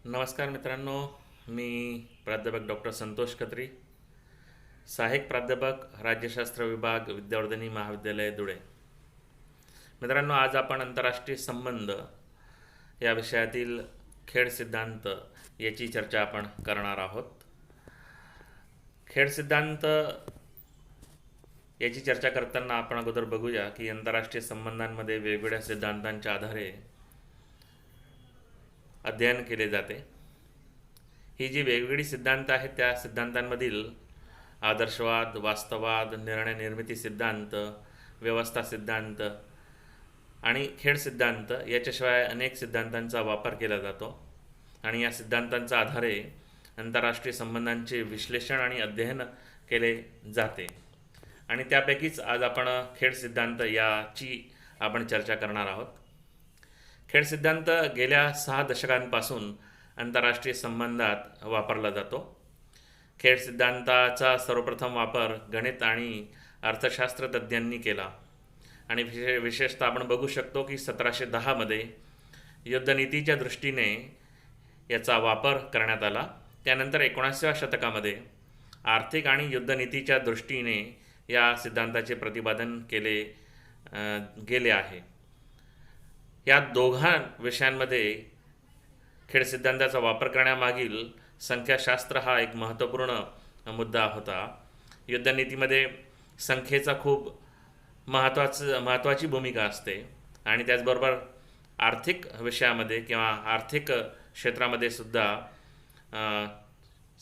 नमस्कार मित्रांनो, मी प्राध्यापक डॉक्टर संतोष खत्री, सहाय्यक प्राध्यापक राज्यशास्त्र विभाग विद्यावर्धिनी महाविद्यालय धुळे. मित्रांनो, आज आपण आंतरराष्ट्रीय संबंध या विषयातील खेड सिद्धांत याची चर्चा आपण करणार आहोत. खेड सिद्धांत याची चर्चा करताना आपण अगोदर बघूया की आंतरराष्ट्रीय संबंधांमध्ये वेगवेगळ्या सिद्धांतांच्या आधारे अध्ययन केले जाते. ही जी वेगवेगळी सिद्धांत आहेत त्या सिद्धांतांमधील आदर्शवाद, वास्तववाद, निर्णय निर्मिती सिद्धांत, व्यवस्था सिद्धांत आणि खेड सिद्धांत याच्याशिवाय अनेक सिद्धांतांचा वापर केला जातो आणि या सिद्धांतांच्या आधारे आंतरराष्ट्रीय संबंधांचे विश्लेषण आणि अध्ययन केले जाते. आणि त्यापैकीच आज आपण खेड सिद्धांत याची आपण चर्चा करणार आहोत. खेड सिद्धांत गेल्या 6 दशकांपासून आंतरराष्ट्रीय संबंधात वापरला जातो. खेड सिद्धांताचा सर्वप्रथम वापर गणित आणि अर्थशास्त्र तज्ज्ञांनी केला आणि विशेषतः आपण बघू शकतो की 1710मध्ये युद्धनीतीच्या दृष्टीने याचा वापर करण्यात आला. त्यानंतर 19व्या शतकामध्ये आर्थिक आणि युद्धनीतीच्या दृष्टीने या सिद्धांताचे प्रतिपादन केले गेले आहे. या दोघा विषयांमध्ये खेड सिद्धांताचा वापर करण्यामागील संख्याशास्त्र हा एक महत्त्वपूर्ण मुद्दा होता. युद्धनीतीमध्ये संख्येचा खूप महत्त्वाची भूमिका असते आणि त्याचबरोबर आर्थिक विषयामध्ये किंवा आर्थिक क्षेत्रामध्ये सुद्धा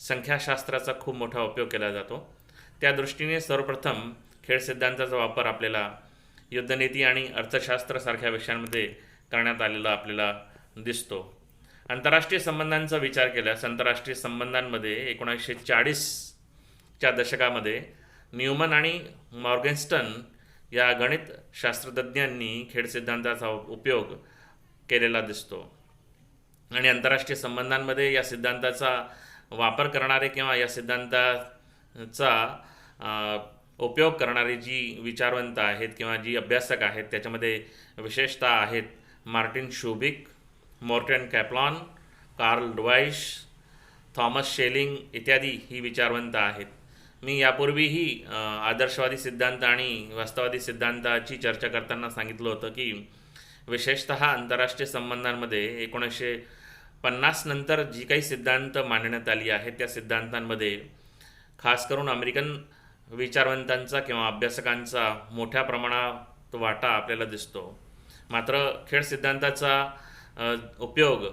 संख्याशास्त्राचा खूप मोठा उपयोग केला जातो. त्या दृष्टीने सर्वप्रथम खेड सिद्धांताचा वापर आपल्याला युद्धनीती आणि अर्थशास्त्रासारख्या विषयांमध्ये करण्यात आलेला आपल्याला दिसतो. आंतरराष्ट्रीय संबंधांचा विचार केल्यास आंतरराष्ट्रीय संबंधांमध्ये 1940च्या दशकामध्ये न्यूमन आणि मॉर्गेन्स्टन या गणित शास्त्रज्ञांनी खेड सिद्धांताचा उपयोग केलेला दिसतो. आणि आंतरराष्ट्रीय संबंधांमध्ये या सिद्धांताचा वापर करणारे किंवा या सिद्धांताचा उपयोग करणारी जी विचारवंत आहेत किंवा जी अभ्यासक आहेत त्याच्यामध्ये विशेषतः आहेत Martin Shubik, Morton Kaplan, Karl Deutsch, Thomas Schelling इत्यादी ही विचारवंत आहेत. मी यापूर्वीही आदर्शवादी सिद्धांत आणि वास्तववादी सिद्धांताची चर्चा करताना सांगितलं होतं की विशेषतः आंतरराष्ट्रीय संबंधांमध्ये 1950 नंतर जी काही सिद्धांत मांडण्यात आली आहेत त्या सिद्धांतांमध्ये खास करून अमेरिकन विचारवंतांचा किंवा अभ्यासकांचा मोठ्या प्रमाणात वाटा आपल्याला दिसतो. मात्र खेड सिद्धांताचा उपयोग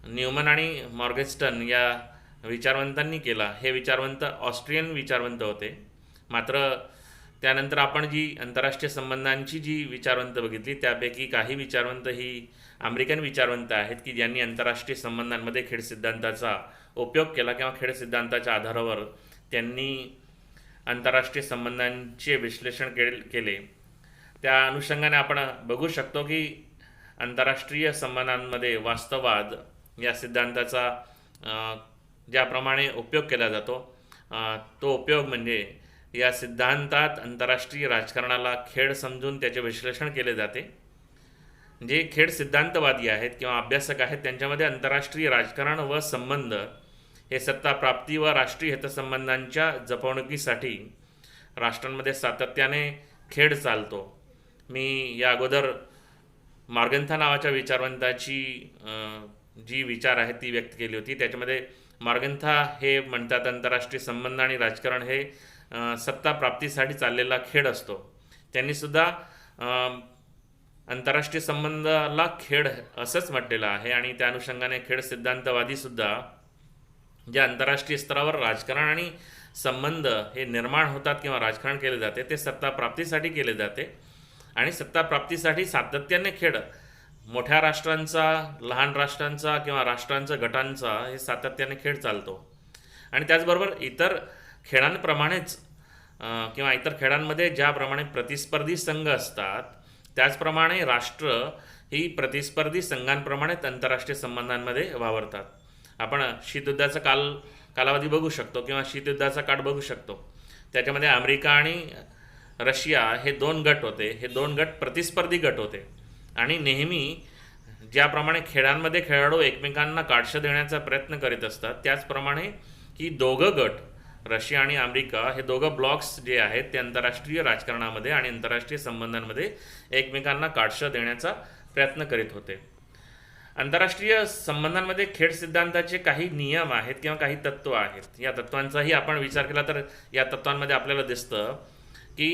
न्यूमन आणि मॉर्गेन्स्टन या विचारवंतांनी केला. हे विचारवंत ऑस्ट्रियन विचारवंत होते. मात्र त्यानंतर आपण जी आंतरराष्ट्रीय संबंधांची जी विचारवंत बघितली त्यापैकी काही विचारवंत ही अमेरिकन विचारवंत आहेत की ज्यांनी आंतरराष्ट्रीय संबंधांमध्ये खेड सिद्धांताचा उपयोग केला किंवा खेड सिद्धांताच्या आधारावर त्यांनी आंतरराष्ट्रीय संबंधांचे विश्लेषण केले. त्या अनुषंगाने आपण बघू शकतो की आंतरराष्ट्रीय संबंधांमध्ये वास्तववाद या सिद्धांताचा ज्याप्रमाणे उपयोग केला जातो तो उपयोग म्हणजे या सिद्धांतात आंतरराष्ट्रीय राजकारणाला खेड समजून त्याचे विश्लेषण केले जाते. जे खेड सिद्धांतवादी आहेत किंवा अभ्यासक आहेत त्यांच्यामध्ये आंतरराष्ट्रीय राजकारण व संबंध हे सत्ता प्राप्ती व राष्ट्रीय हितसंबंधांच्या जपवणुकीसाठी राष्ट्रांमध्ये सातत्याने खेड चालतो. मी या अगोदर मॉर्गेन्था नावाच्या विचारवंताची जी विचार आहेत ती व्यक्त केली होती. त्याच्यामध्ये मॉर्गेन्था हे म्हणतात आंतरराष्ट्रीय संबंध आणि राजकारण हे सत्ता प्राप्तीसाठी चाललेला खेळ असतो. त्यांनीसुद्धा आंतरराष्ट्रीय संबंधाला खेळ असंच म्हटलेलं आहे आणि त्या अनुषंगाने खेड सिद्धांतवादीसुद्धा जे आंतरराष्ट्रीय स्तरावर राजकारण आणि संबंध हे निर्माण होतात किंवा राजकारण केले जाते ते सत्ता प्राप्तीसाठी केले जाते आणि सत्ता प्राप्तीसाठी सातत्याने खेळ मोठ्या राष्ट्रांचा, लहान राष्ट्रांचा किंवा राष्ट्रांचा गटांचा हे सातत्याने खेळ चालतो. आणि त्याचबरोबर इतर खेळांप्रमाणेच किंवा इतर खेळांमध्ये ज्याप्रमाणे प्रतिस्पर्धी संघ असतात त्याचप्रमाणे राष्ट्र ही प्रतिस्पर्धी संघांप्रमाणेच आंतरराष्ट्रीय संबंधांमध्ये वावरतात. आपण शीतयुद्धाचा कालावधी बघू शकतो किंवा शीतयुद्धाचा काळ बघू शकतो. त्याच्यामध्ये अमेरिका आणि रशिया हे 2 गट होते. हे 2 गट प्रतिस्पर्धी गट होते आणि नेहमी ज्याप्रमाणे खेळांमध्ये खेळाडू एकमेकांना काटशं देण्याचा प्रयत्न करीत असतात, त्याचप्रमाणे ही दोघं गट रशिया आणि अमेरिका हे दोघं ब्लॉक्स जे आहेत ते आंतरराष्ट्रीय राजकारणामध्ये आणि आंतरराष्ट्रीय संबंधांमध्ये एकमेकांना काटशं देण्याचा प्रयत्न करीत होते. आंतरराष्ट्रीय संबंधांमध्ये खेळ सिद्धांताचे काही नियम आहेत किंवा काही तत्त्व आहेत. या तत्त्वांचाही आपण विचार केला तर या तत्त्वांमध्ये आपल्याला दिसतं की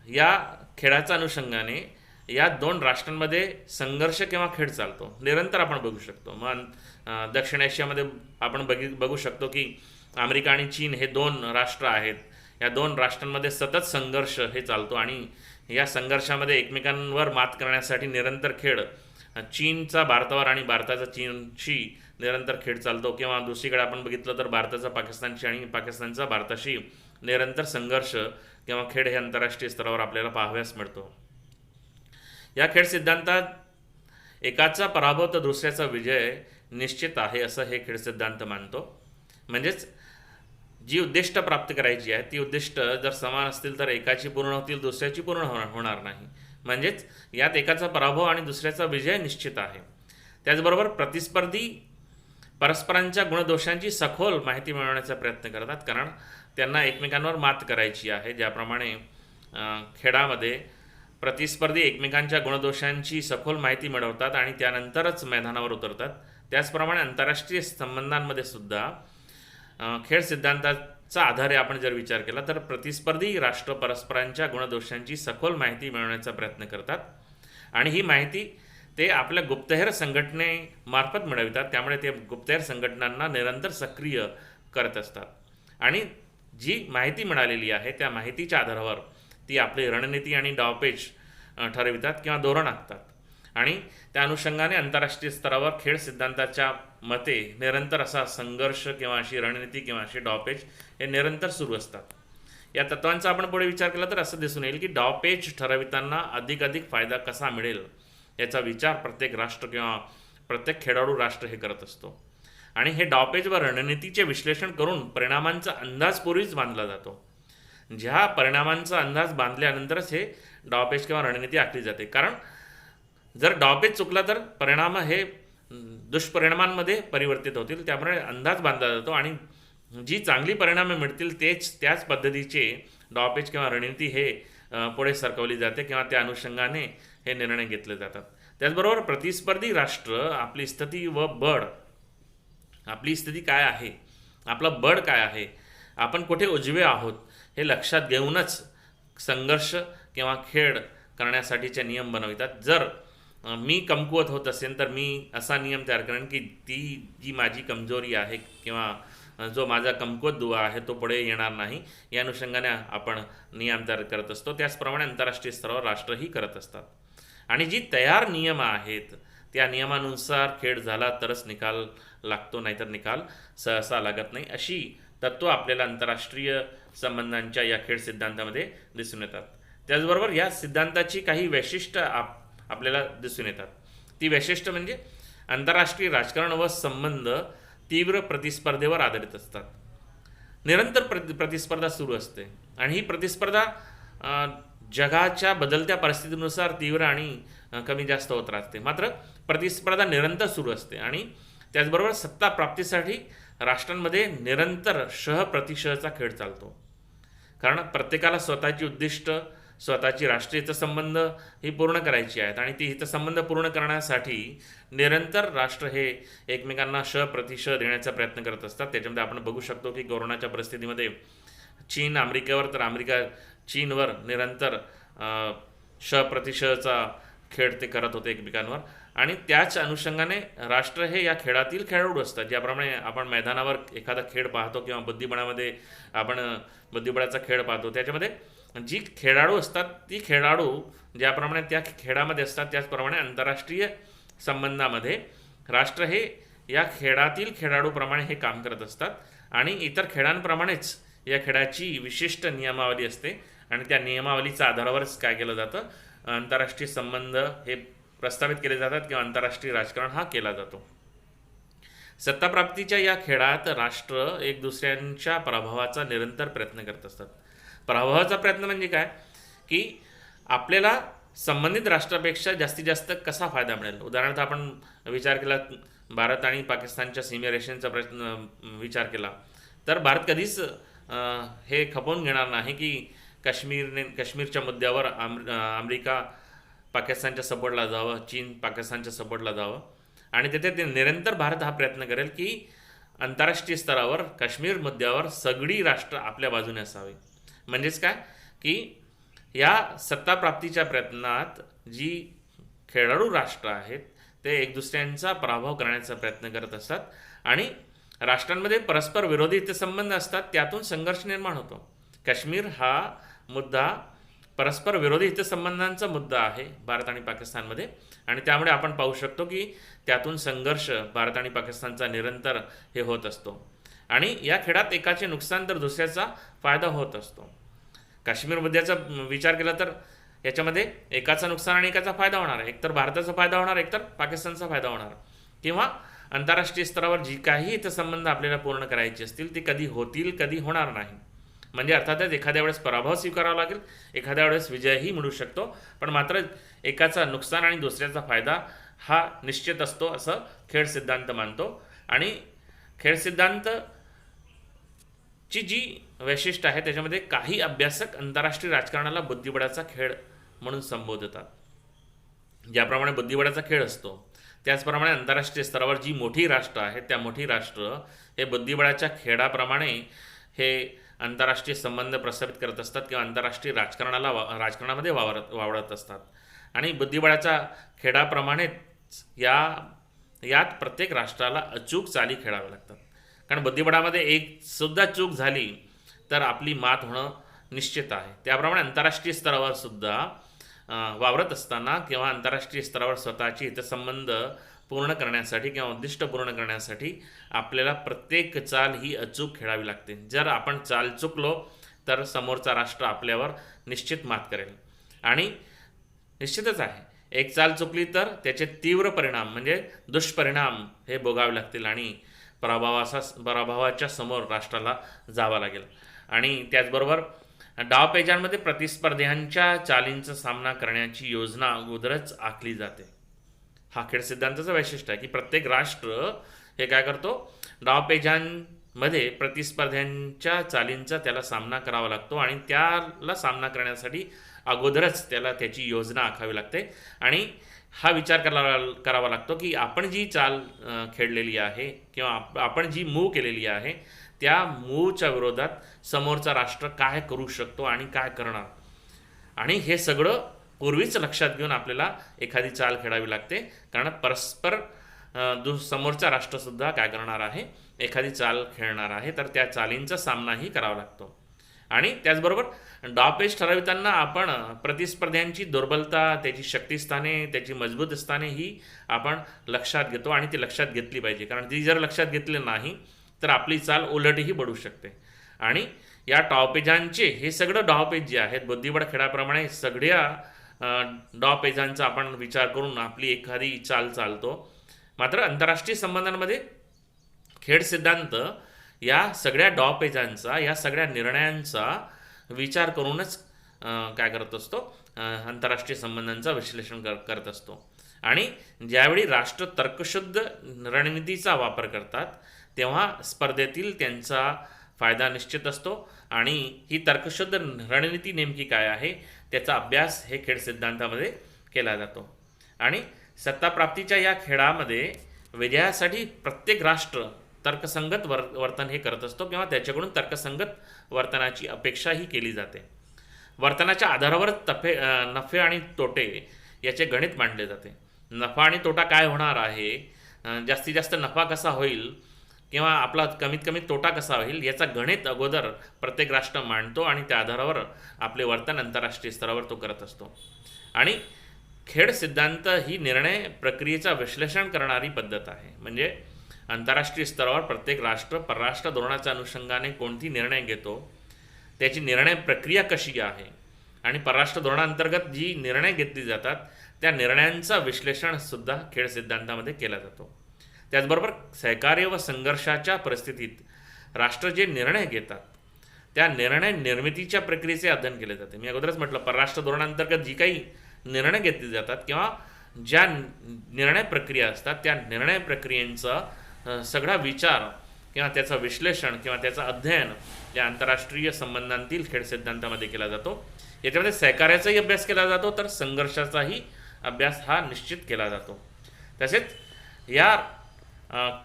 या खेळाच्या अनुषंगाने या दोन राष्ट्रांमध्ये संघर्ष किंवा खेळ चालतो, निरंतर आपण बघू शकतो. मग दक्षिण आशियामध्ये आपण बघू शकतो की अमेरिका आणि चीन हे दोन राष्ट्र आहेत. या दोन राष्ट्रांमध्ये सतत संघर्ष हे चालतो आणि या संघर्षामध्ये एकमेकांवर मात करण्यासाठी निरंतर खेळ, चीनचा भारतावर आणि भारताचा चीनशी निरंतर खेळ चालतो. किंवा दुसरीकडे आपण बघितलं तर भारताचा पाकिस्तानशी आणि पाकिस्तानचा भारताशी निरंतर संघर्ष किंवा खेळ हे आंतरराष्ट्रीय स्तरावर आपल्याला पाहाव्यास मिळतो. या खेळ सिद्धांतात एकाचा पराभव तर दुसऱ्याचा विजय निश्चित आहे असं हे खेळ सिद्धांत मानतो. म्हणजेच जी उद्दिष्ट प्राप्त करायची आहे ती उद्दिष्ट जर समान असतील तर एकाची पूर्ण होतील, दुसऱ्याची पूर्ण होणार नाही. म्हणजेच यात एकाचा पराभव आणि दुसऱ्याचा विजय निश्चित आहे. त्याचबरोबर प्रतिस्पर्धी परस्परांच्या गुणदोषांची सखोल माहिती मिळवण्याचा प्रयत्न करतात, कारण त्यांना एकमेकांवर मात करायची आहे. ज्याप्रमाणे खेळामध्ये प्रतिस्पर्धी एकमेकांच्या गुणदोषांची सखोल माहिती मिळवतात आणि त्यानंतरच मैदानावर उतरतात, त्याचप्रमाणे आंतरराष्ट्रीय संबंधांमध्ये सुद्धा खेळ सिद्धांताचा आधारे आपण जर विचार केला तर प्रतिस्पर्धी राष्ट्र परस्परांच्या गुणदोषांची सखोल माहिती मिळवण्याचा प्रयत्न करतात आणि ही माहिती ते आपल्या गुप्तहेर संघटनेमार्फत मिळवितात. त्यामुळे ते गुप्तहेर संघटनांना निरंतर सक्रिय करत असतात आणि जी माहिती मिळालेली आहे त्या माहितीच्या आधारावर ती आपली रणनीती आणि डावपेच ठरवितात किंवा धोरण आखतात आणि त्या अनुषंगाने आंतरराष्ट्रीय स्तरावर खेळ सिद्धांताच्या मते निरंतर असा संघर्ष किंवा अशी रणनीती किंवा अशी डावपेच हे निरंतर सुरू असतात. या तत्वांचा आपण पुढे विचार केला तर असं दिसून येईल की डावपेच ठरविताना अधिकाधिक फायदा कसा मिळेल याचा विचार प्रत्येक राष्ट्र किंवा प्रत्येक खेळाडू राष्ट्र हे करत असतो आणि हे डावपेच व रणनीतीचे विश्लेषण करून परिणामांचा अंदाज पूर्वीच बांधला जातो. ज्या परिणामांचा अंदाज बांधल्यानंतरच हे डावपेच किंवा रणनीती आखली जाते, कारण जर डावपेच चुकला तर परिणाम हे दुष्परिणामांमध्ये परिवर्तित होतील. त्यामुळे अंदाज बांधला जातो आणि जी चांगली परिणामे मिळतील त्याच पद्धतीचे डावपेच किंवा रणनीती हे पुढे सरकवली जाते किंवा त्या अनुषंगाने हे निर्णय घेतले जातात. त्याचबरोबर प्रतिस्पर्धी राष्ट्र आपली स्थिती व बळ, आपली स्थिती काय आहे, आपलं बळ काय आहे, आपण कुठे उजवे आहोत हे लक्षात घेऊनच संघर्ष किंवा खेळ करण्यासाठीचे नियम बनवितात. जर मी कमकुवत होत असेल तर मी असा नियम तयार करेन की ती जी माझी कमजोरी आहे किंवा जो माझा कमकुवत दुवा आहे तो पुढे येणार नाही, या अनुषंगाने आपण नियम तयार करत असतो. त्याचप्रमाणे आंतरराष्ट्रीय स्तरावर राष्ट्रही करत असतात आणि जी तयार नियम आहेत त्या नियमानुसार खेळ झाला तरच निकाल लागतो, नाहीतर निकाल सहसा लागत नाही. अशी तत्त्व आपल्याला आंतरराष्ट्रीय संबंधांच्या या खेळ सिद्धांतामध्ये दिसून येतात. त्याचबरोबर या सिद्धांताची काही वैशिष्ट्य आपल्याला दिसून येतात. ती वैशिष्ट्य म्हणजे आंतरराष्ट्रीय राजकारण व संबंध तीव्र प्रतिस्पर्धेवर आधारित असतात. निरंतर प्रतिस्पर्धा सुरू असते आणि ही प्रतिस्पर्धा जगाच्या बदलत्या परिस्थितीनुसार तीव्र आणि कमी जास्त होत राहते. मात्र प्रतिस्पर्धा निरंतर सुरू असते आणि त्याचबरोबर सत्ता प्राप्तीसाठी राष्ट्रांमध्ये निरंतर शह-प्रतिशहचा खेळ चालतो, कारण प्रत्येकाला स्वतःची उद्दिष्ट, स्वतःची राष्ट्रीय हितसंबंध ही पूर्ण करायची आहेत आणि ती हितसंबंध पूर्ण करण्यासाठी निरंतर राष्ट्र हे एकमेकांना शह-प्रतिशह देण्याचा प्रयत्न करत असतात. त्याच्यामध्ये आपण बघू शकतो की कोरोनाच्या परिस्थितीमध्ये चीन अमेरिकेवर तर अमेरिका चीनवर निरंतर शह-प्रतिशहचा खेळ ते करत होते एकमेकांवर आणि त्याच अनुषंगाने राष्ट्र हे या खेळातील खेळाडू असतात. ज्याप्रमाणे आपण मैदानावर एखादा खेळ पाहतो किंवा बुद्धिबळामध्ये आपण बुद्धिबळाचा खेळ पाहतो, त्याच्यामध्ये जी खेळाडू असतात ती खेळाडू ज्याप्रमाणे त्या खेळामध्ये असतात त्याचप्रमाणे आंतरराष्ट्रीय संबंधामध्ये राष्ट्र हे या खेळातील खेळाडूप्रमाणे हे काम करत असतात आणि इतर खेळांप्रमाणेच या खेळाची विशिष्ट नियमावली असते आणि त्या नियमावलीच्या आधारावरच काय केलं जातं, आंतरराष्ट्रीय संबंध हे प्रस्थापित केले जातात किंवा आंतरराष्ट्रीय राजकारण हा केला जातो. सत्ताप्राप्तीच्या या खेळात राष्ट्र एक दुसऱ्यांच्या पराभवाचा निरंतर प्रयत्न करत असतात. पराभवाचा प्रयत्न म्हणजे काय की आपल्याला संबंधित राष्ट्रापेक्षा जास्तीत जास्त कसा फायदा मिळेल. उदाहरणार्थ आपण विचार केला, भारत आणि पाकिस्तानच्या सीमारेषेचा प्रश्न विचार केला, तर भारत कधीच हे खपवून घेणार नाही की काश्मीरच्या मुद्द्यावर अमेरिका पाकिस्तानच्या सपोर्टला जावं, चीन पाकिस्तानच्या सपोर्टला जावं. आणि तिथे ते निरंतर भारत हा प्रयत्न करेल की आंतरराष्ट्रीय स्तरावर काश्मीर मुद्द्यावर सगळी राष्ट्र आपल्या बाजूने असावी. म्हणजेच काय की या सत्ताप्राप्तीच्या प्रयत्नात जी खेळाडू राष्ट्र आहेत ते एक दुसऱ्यांचा पराभव करण्याचा प्रयत्न करत असतात आणि राष्ट्रांमध्ये परस्पर विरोधी हितसंबंध असतात, त्यातून संघर्ष निर्माण होतो. काश्मीर हा मुद्दा परस्पर विरोधी हितसंबंधांचा मुद्दा आहे भारत आणि पाकिस्तानमध्ये, आणि त्यामुळे आपण पाहू शकतो की त्यातून संघर्ष भारत आणि पाकिस्तानचा निरंतर हे होत असतो आणि या खेळात एकाचे नुकसान तर दुसऱ्याचा फायदा होत असतो. काश्मीर मुद्द्याचा विचार केला तर याच्यामध्ये एकाचं नुकसान आणि एकाचा फायदा होणार आहे. एकतर भारताचा फायदा होणार, एकतर पाकिस्तानचा फायदा होणार. किंवा आंतरराष्ट्रीय स्तरावर जी काही हितसंबंध आपल्याला पूर्ण करायचे असतील ते कधी होतील, कधी होणार नाही. म्हणजे अर्थातच एखाद्या वेळेस पराभव स्वीकारावा लागेल, एखाद्या वेळेस विजयही मिळू शकतो, पण मात्र एकाचा नुकसान आणि दुसऱ्याचा फायदा हा निश्चित असतो असं खेळ सिद्धांत मानतो. आणि खेळ सिद्धांत ची जी वैशिष्ट्य आहे त्याच्यामध्ये काही अभ्यासक आंतरराष्ट्रीय राजकारणाला बुद्धिबळाचा खेळ म्हणून संबोधतात. ज्याप्रमाणे बुद्धिबळाचा खेळ असतो त्याचप्रमाणे आंतरराष्ट्रीय स्तरावर जी मोठी राष्ट्र आहेत त्या मोठी राष्ट्र हे बुद्धिबळाच्या खेळाप्रमाणे हे आंतरराष्ट्रीय संबंध प्रस्थापित करत असतात किंवा आंतरराष्ट्रीय राजकारणामध्ये वावरत असतात. आणि बुद्धिबळाच्या खेळाप्रमाणेच यात प्रत्येक राष्ट्राला अचूक चाली खेळाव्या लागतात. कारण बुद्धिबळामध्ये एक सुद्धा चूक झाली तर आपली मात होणं निश्चित आहे. त्याप्रमाणे आंतरराष्ट्रीय स्तरावर सुद्धा वावरत असताना किंवा आंतरराष्ट्रीय स्तरावर स्वतःचे हितसंबंध पूर्ण करण्यासाठी किंवा उद्दिष्ट पूर्ण करण्यासाठी आपल्याला प्रत्येक चाल ही अचूक खेळावी लागते. जर आपण चाल चुकलो तर समोरचा राष्ट्र आपल्यावर निश्चित मात करेल. आणि निश्चितच आहे, एक चाल चुकली तर त्याचे तीव्र परिणाम म्हणजे दुष्परिणाम हे भोगावे लागतील आणि पराभवाच्या समोर राष्ट्राला जावं लागेल. आणि त्याचबरोबर डावपेचांमध्ये प्रतिस्पर्ध्यांच्या चालींचा सामना करण्याची योजना अगोदरच आखली जाते. हा खेळ सिद्धांताचं वैशिष्ट्य आहे की प्रत्येक राष्ट्र हे काय करतो, डावपेचांमध्ये प्रतिस्पर्ध्यांच्या चालींचा त्याला सामना करावा लागतो आणि त्याला सामना करण्यासाठी अगोदरच त्याला त्याची योजना आखावी लागते. आणि हा विचार करावा लागतो की आपण जी चाल खेळलेली आहे किंवा आपण जी मूव केलेली आहे त्या मूवच्या विरोधात समोरचा राष्ट्र काय करू शकतो आणि काय करणार, आणि हे सगळं पूर्वीच लक्षात घेऊन आपल्याला एखादी चाल खेळावी लागते. कारण परस्पर समोरचा राष्ट्रसुद्धा काय करणार आहे, एखादी चाल खेळणार आहे, तर त्या चालींचा सामनाही करावा लागतो. आणि त्याचबरोबर डावपेच ठरविताना आपण प्रतिस्पर्ध्यांची दुर्बलता, त्याची शक्तिस्थाने, त्याची मजबूत स्थाने ही आपण लक्षात घेतो आणि ती लक्षात घेतली पाहिजे. कारण ती जर लक्षात घेतली नाही तर आपली चाल उलटही पडू शकते. आणि या डावपेचांचे हे सगळं डावपेच जे आहेत बुद्धिबळ खेळाप्रमाणे सगळ्या डावपेचांचा आपण विचार करून आपली एखादी चाल चालतो. मात्र आंतरराष्ट्रीय संबंधांमध्ये खेळ सिद्धांत या सगळ्या डावपेचांचा, या सगळ्या निर्णयांचा विचार करूनच काय करत असतो, आंतरराष्ट्रीय संबंधांचा विश्लेषण करत असतो. आणि ज्यावेळी राष्ट्र तर्कशुद्ध रणनीतीचा वापर करतात तेव्हा स्पर्धेतील त्यांचा फायदा निश्चित असतो. आणि ही तर्कशुद्ध रणनीती नेमकी काय आहे त्याचा अभ्यास हे खेळ सिद्धांतामध्ये केला जातो. आणि सत्ताप्राप्तीच्या या खेळामध्ये विजयासाठी प्रत्येक राष्ट्र तर्कसंगत वर्तन हे करत असतो किंवा त्याच्याकडून तर्कसंगत वर्तनाची अपेक्षाही केली जाते. वर्तनाच्या आधारावर नफे आणि तोटे याचे गणित मांडले जाते. नफा आणि तोटा काय होणार आहे, जास्तीत जास्त नफा कसा होईल किंवा आपला कमीत कमी तोटा कसा होईल याचा गणित अगोदर प्रत्येक राष्ट्र मांडतो आणि त्या आधारावर आपले वर्तन आंतरराष्ट्रीय स्तरावर तो करत असतो. आणि खेळ सिद्धांत ही निर्णय प्रक्रियेचा विश्लेषण करणारी पद्धत आहे. म्हणजे आंतरराष्ट्रीय स्तरावर प्रत्येक राष्ट्र परराष्ट्र धोरणाच्या अनुषंगाने कोणती निर्णय घेतो, त्याची निर्णय प्रक्रिया कशी आहे आणि परराष्ट्र धोरणांतर्गत जी निर्णय घेतली जातात त्या निर्णयांचं विश्लेषणसुद्धा खेळ सिद्धांतामध्ये केला जातो. त्याचबरोबर सहकार्य व संघर्षाच्या परिस्थितीत राष्ट्र जे निर्णय घेतात त्या निर्णय निर्मितीच्या प्रक्रियेचे अध्ययन केले जाते. मी अगोदरच म्हटलं परराष्ट्र धोरणांतर्गत जी काही निर्णय घेतले जातात किंवा ज्या निर्णय प्रक्रिया असतात त्या निर्णय प्रक्रियेचा सगळा विचार किंवा त्याचं विश्लेषण किंवा त्याचं अध्ययन या आंतरराष्ट्रीय संबंधांतील खेळ सिद्धांतामध्ये केला जातो. याच्यामध्ये सहकार्याचाही अभ्यास केला जातो तर संघर्षाचाही अभ्यास हा निश्चित केला जातो. तसेच या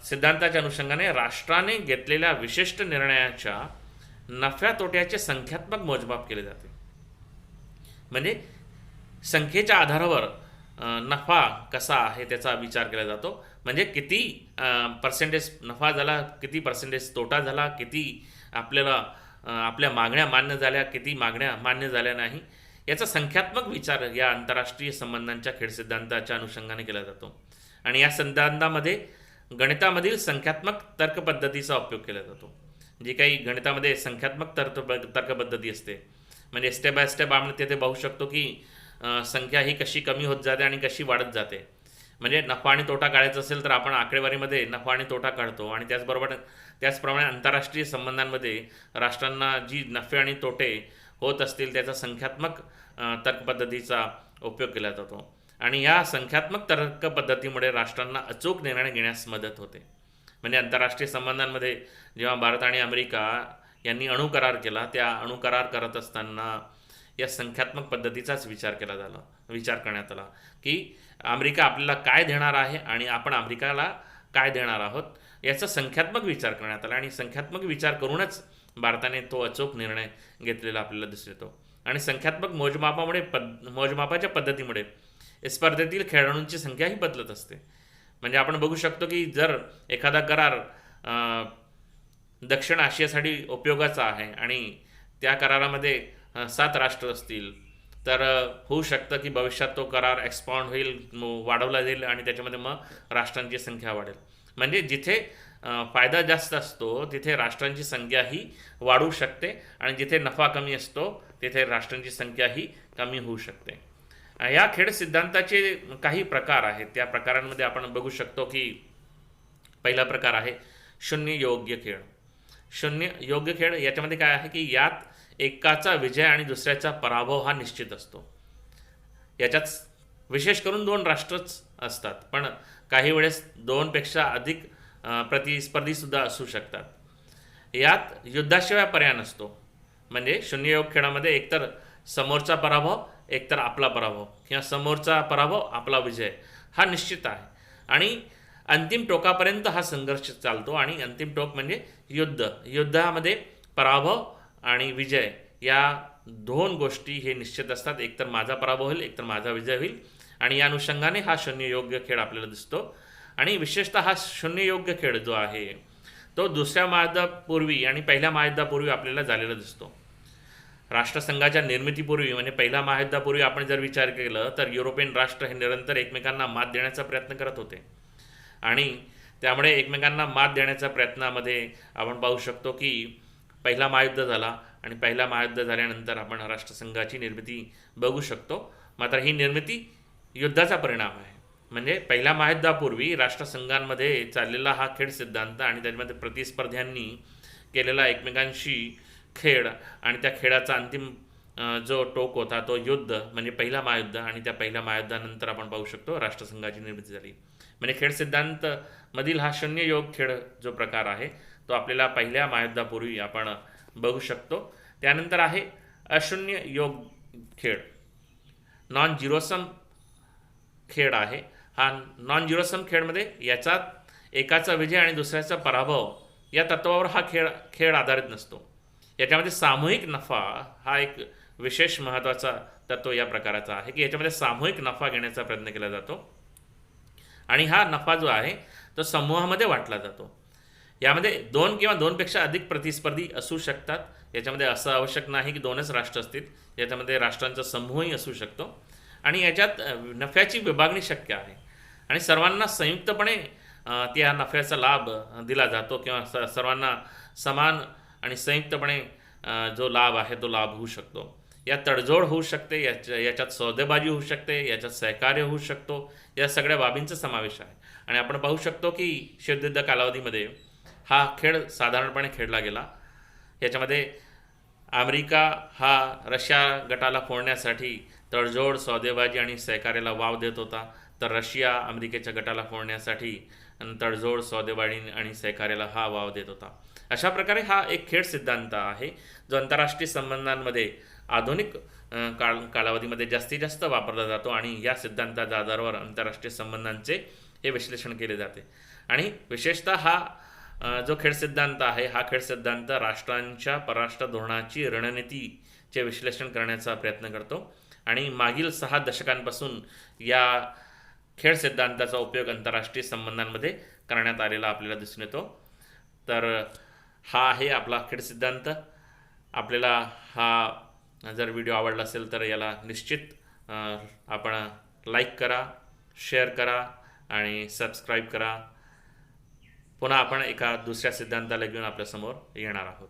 सिद्धांताच्या अनुषंगाने राष्ट्राने घेतलेल्या विशिष्ट निर्णयाच्या नफ्या तोट्याचे संख्यात्मक मोजमाप केले जाते. म्हणजे संख्येच्या आधारावर नफा कसा आहे त्याचा विचार केला जातो. म्हणजे किती पर्सेंटेज नफा झाला, किती पर्सेंटेज तोटा झाला, किती आपल्याला आपल्या मागण्या मान्य झाल्या, किती मागण्या मान्य झाल्या नाही, याचा संख्यात्मक विचार या आंतरराष्ट्रीय संबंधांच्या खेळ सिद्धांताच्या अनुषंगाने केला जातो. आणि या सिद्धांतामध्ये गणितामधील संख्यात्मक तर्क पद्धतीचा उपयोग केला जातो. जी काही गणितामध्ये संख्यात्मक तर्क पद्धती असते, म्हणजे स्टेप बाय स्टेप आपण तिथे पाहू शकतो की संख्या ही कशी कमी होत जाते आणि कशी वाढत जाते. म्हणजे नफा आणि तोटा काढायचा असेल तर आपण आकडेवारीमध्ये नफा आणि तोटा काढतो, आणि त्याचप्रमाणे आंतरराष्ट्रीय संबंधांमध्ये राष्ट्रांना जी नफे आणि तोटे होत असतील त्याचा संख्यात्मक तर्क पद्धतीचा उपयोग केला जातो. आणि या संख्यात्मक तर्क पद्धतीमुळे राष्ट्रांना अचूक निर्णय घेण्यास मदत होते. म्हणजे आंतरराष्ट्रीय संबंधांमध्ये जेव्हा भारत आणि अमेरिका यांनी अणुकरार केला, त्या अणुकरार करत असताना या संख्यात्मक पद्धतीचाच विचार करण्यात आला की अमेरिका आपल्याला काय देणार आहे आणि आपण अमेरिकाला काय देणार आहोत, याचा संख्यात्मक विचार करण्यात आला. आणि संख्यात्मक विचार करूनच भारताने तो अचूक निर्णय घेतलेला आपल्याला दिसून येतो. आणि संख्यात्मक मोजमापाच्या पद्धतीमुळे स्पर्धेतील खेळाडूंची संख्याही बदलत असते. म्हणजे आपण बघू शकतो की जर एखादा करार दक्षिण आशियासाठी उपयोगाचा आहे आणि त्या करारामध्ये 7 राष्ट्र असतील तर होऊ शकतं की भविष्यात तो करार एक्सपाउंड होईल, वाढवला जाईल आणि त्याच्यामध्ये मग राष्ट्रांची संख्या वाढेल. म्हणजे जिथे फायदा जास्त असतो तिथे राष्ट्रांची संख्याही वाढू शकते, आणि जिथे नफा कमी असतो तिथे राष्ट्रांची संख्याही कमी होऊ शकते. या खेळ सिद्धांताचे काही प्रकार आहेत. त्या प्रकारांमध्ये आपण बघू शकतो की पहिला प्रकार आहे शून्य योग्य खेळ. शून्य योग्य खेळ याच्यामध्ये काय आहे की यात एकाचा विजय आणि दुसऱ्याचा पराभव हा निश्चित असतो. याच्यात विशेष करून 2 राष्ट्रच असतात, पण काही वेळेस 2 पेक्षा अधिक प्रतिस्पर्धीसुद्धा असू शकतात. यात युद्धाशिवाय पर्याय नसतो. म्हणजे शून्य योग खेळामध्ये एकतर समोरचा पराभव, एकतर आपला पराभव, किंवा समोरचा पराभव आपला विजय हा निश्चित आहे. आणि अंतिम टोकापर्यंत हा संघर्ष चालतो. आणि अंतिम टोक म्हणजे युद्धामध्ये पराभव आणि विजय या 2 गोष्टी हे निश्चित असतात. एकतर माझा पराभव होईल, एकतर माझा विजय होईल. आणि या अनुषंगाने हा शून्य योग्य खेळ आपल्याला दिसतो. आणि विशेषतः हा शून्य योग्य खेळ जो आहे तो दुसऱ्या महायुद्धापूर्वी आणि पहिल्या महायुद्धापूर्वी आपल्याला झालेला दिसतो. राष्ट्रसंघाच्या निर्मितीपूर्वी म्हणजे पहिल्या महायुद्धापूर्वी आपण जर विचार केला तर युरोपियन राष्ट्र हे निरंतर एकमेकांना मात देण्याचा प्रयत्न करत होते. आणि त्यामुळे एकमेकांना मात देण्याच्या प्रयत्नामध्ये आपण पाहू शकतो की पहिला महायुद्ध झाला, आणि पहिला महायुद्ध झाल्यानंतर आपण राष्ट्रसंघाची निर्मिती बघू शकतो. मात्र ही निर्मिती युद्धाचा परिणाम आहे. म्हणजे पहिल्या महायुद्धापूर्वी राष्ट्रसंघांमध्ये चाललेला हा खेळ सिद्धांत आणि त्याच्यामध्ये प्रतिस्पर्ध्यांनी केलेला एकमेकांशी खेळ आणि त्या खेळाचा अंतिम जो टोक होता तो युद्ध म्हणजे पहिला महायुद्ध. आणि त्या पहिल्या महायुद्धानंतर आपण पाहू शकतो राष्ट्रसंघाची निर्मिती झाली. म्हणजे खेळ सिद्धांत मधील हा शून्य योग खेळ जो प्रकार आहे तो आपल्याला पहिल्या महायुद्धापूर्वी आपण बघू शकतो. त्यानंतर आहे अशून्य योग खेळ. नॉन झिरोसम खेळ आहे. हा नॉन झिरोसम खेळमध्ये याच्यात एकाचा विजय आणि दुसऱ्याचा पराभव या तत्वावर हा खेळ आधारित नसतो. याच्यामध्ये सामूहिक नफा हा एक विशेष महत्त्वाचा तत्व या प्रकाराचा आहे की याच्यामध्ये सामूहिक नफा घेण्याचा प्रयत्न केला जातो. आणि हा नफा जो आहे तो समूहामध्ये वाटला जातो. यामध्ये 2 किंवा 2 पेक्षा अधिक प्रतिस्पर्धी असू शकतात. याच्यामध्ये असं आवश्यक नाही की 2च राष्ट्र असतील. याच्यामध्ये राष्ट्रांचा समूहही असू शकतो. आणि याच्यात नफ्याची विभागणी शक्य आहे आणि सर्वांना संयुक्तपणे त्या नफ्याचा लाभ दिला जातो किंवा सर्वांना समान आणि संयुक्तपणे जो लाभ आहे तो लाभ होऊ शकतो. यात तडजोड होऊ शकते, याच्यात सौदेबाजी होऊ शकते, याच्यात सहकार्य होऊ शकतो. या सगळ्या बाबींचा समावेश आहे. आणि आपण पाहू शकतो की शीतयुद्ध कालावधीमध्ये हा खेळ साधारणपणे खेळला गेला. याच्यामध्ये अमेरिका हा रशिया गटाला फोडण्यासाठी तडजोड, सौदेबाजी आणि सहकार्याला वाव देत होता, तर रशिया अमेरिकेच्या गटाला फोडण्यासाठी तडजोड, सौदेबाजी आणि सहकार्याला हा वाव देत होता. अशा प्रकारे हा एक खेळ सिद्धांत आहे, जो आंतरराष्ट्रीय संबंधांमध्ये आधुनिक कालावधीमध्ये जास्तीत जास्त वापरला जातो आणि या सिद्धांताच्या आधारावर आंतरराष्ट्रीय संबंधांचे हे विश्लेषण केले जाते. आणि विशेषतः हा जो खेळ सिद्धांत आहे, हा खेळ सिद्धांत राष्ट्रांच्या परराष्ट्र धोरणाची रणनीतीचे विश्लेषण करण्याचा प्रयत्न करतो आणि मागील 6 दशकांपासून या खेळ सिद्धांताचा उपयोग आंतरराष्ट्रीय संबंधांमध्ये करण्यात आलेला आपल्याला दिसून येतो. तर हा आहे आपला खेळ सिद्धांत. आपल्याला हा जर व्हिडिओ आवडला असेल तर याला निश्चित आपण लाईक करा, शेअर करा आणि सबस्क्राईब करा. पुन्हा आपण एका दुसऱ्या सिद्धांताला घेऊन आपल्यासमोर येणार आहोत.